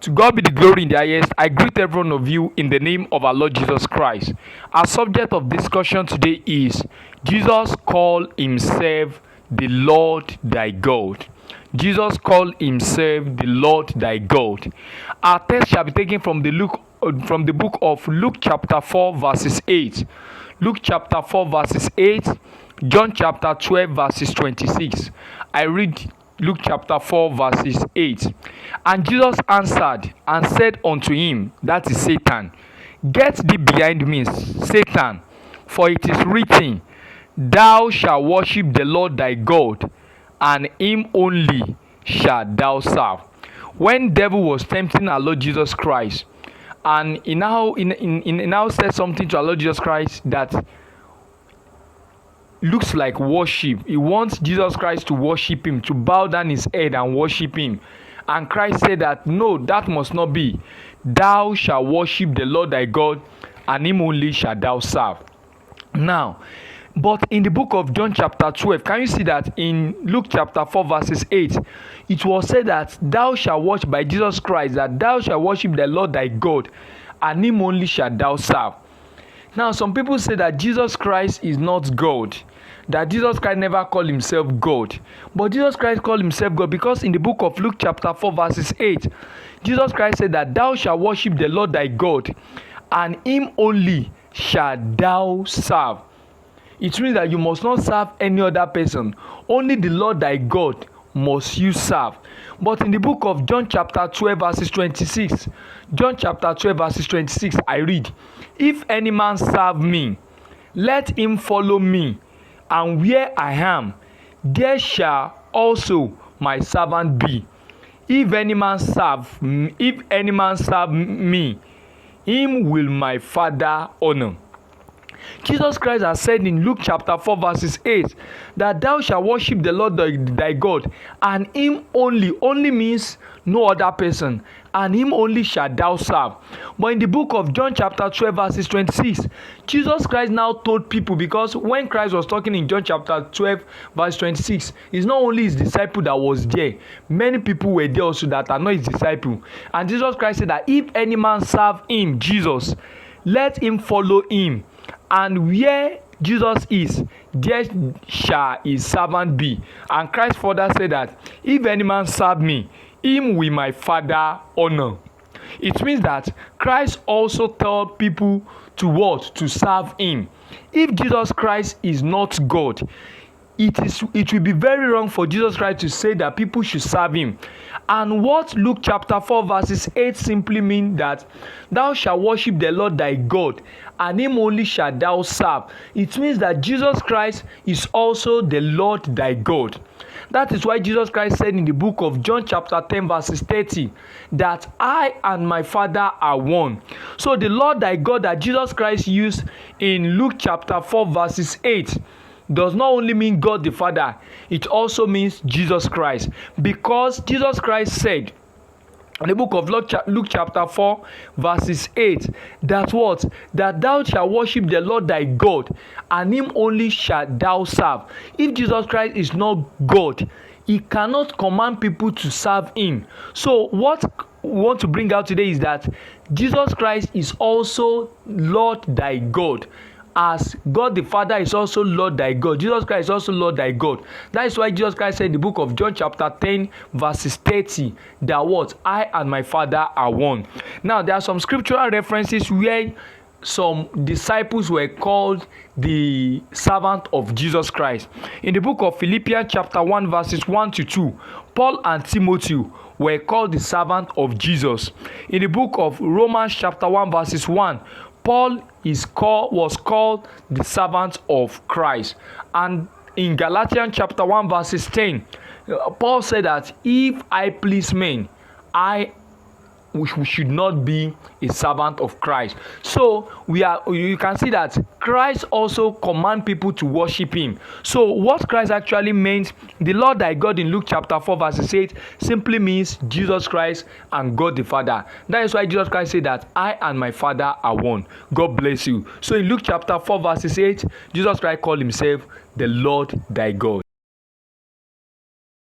To God be the glory in the highest. I greet every one of you in the name of our Lord Jesus Christ. Our subject of discussion today is Jesus called himself the Lord thy God. Jesus called himself the Lord thy God. Our text shall be taken from the book of Luke chapter 4 verses 8. Luke chapter 4 verses 8. John chapter 12 verses 26. I read Luke chapter 4 verses 8. And Jesus answered and said unto him, that is Satan, Get thee behind me, Satan, for it is written, Thou shalt worship the Lord thy God, and him only shalt thou serve. When devil was tempting our Lord Jesus Christ, and he now said something to our Lord Jesus Christ that looks like worship. He wants Jesus Christ to worship him, to bow down his head and worship him. And Christ said that no, that must not be. Thou shalt worship the Lord thy God, and him only shalt thou serve. Now, but in the book of John chapter 12, can you see that in Luke chapter 4 verses 8, it was said that thou shalt worship, by Jesus Christ, that thou shalt worship the Lord thy God, and him only shalt thou serve. Now, some people say that Jesus Christ is not God, that Jesus Christ never called himself God. But Jesus Christ called himself God because in the book of Luke chapter 4 verses 8, Jesus Christ said that thou shalt worship the Lord thy God, and him only shalt thou serve. It means that you must not serve any other person. Only the Lord thy God must you serve. But in the book of John chapter 12 verses 26, John chapter 12 verses 26, I read, If any man serve me, let him follow me, and where I am, there shall also my servant be. If any man serve me, him will my Father honor. Jesus Christ has said in Luke chapter 4 verses 8 that thou shalt worship the Lord thy God, and him only means no other person, and him only shalt thou serve. But in the book of John chapter 12 verses 26, Jesus Christ now told people, because when Christ was talking in John chapter 12 verse 26, it's not only his disciple that was there, many people were there also that are not his disciple. And Jesus Christ said that if any man serve him, Jesus, let him follow him, and where Jesus is, there shall his servant be. And Christ further said that if any man serve me, him will my Father honor. It means that Christ also told people to what? To serve him. If Jesus Christ is not God, it will be very wrong for Jesus Christ to say that people should serve him. And what Luke chapter 4 verses 8 simply means that thou shalt worship the Lord thy God, and him only shalt thou serve. It means that Jesus Christ is also the Lord thy God. That is why Jesus Christ said in the book of John chapter 10 verses 30 that I and my Father are one. So the Lord thy God that Jesus Christ used in Luke chapter 4 verses 8 does not only mean God the Father, it also means Jesus Christ. Because Jesus Christ said in the book of Luke chapter 4 verses 8 that what? That thou shalt worship the Lord thy God, and him only shalt thou serve. If Jesus Christ is not God, he cannot command people to serve him. So what we want to bring out today is that Jesus Christ is also Lord thy God. As God the Father is also Lord thy God, Jesus Christ is also Lord thy God. That is why Jesus Christ said in the book of John chapter 10 verses 30 that what? I and my Father are one. Now there are some scriptural references where some disciples were called the servant of Jesus Christ. In the book of Philippians chapter 1 verses 1 to 2, Paul and Timothy were called the servant of Jesus. In the book of Romans chapter 1 verses 1, Paul was called the servant of Christ. And in Galatians chapter 1 verses 10, Paul said that if I please men, we should not be a servant of Christ. So you can see that Christ also command people to worship him. So what Christ actually meant, the Lord thy God in Luke chapter 4 verse 8 simply means Jesus Christ and God the Father. That is why Jesus Christ said that I and my Father are one. God bless you. So in Luke chapter 4 verse 8, Jesus Christ called himself the Lord thy God.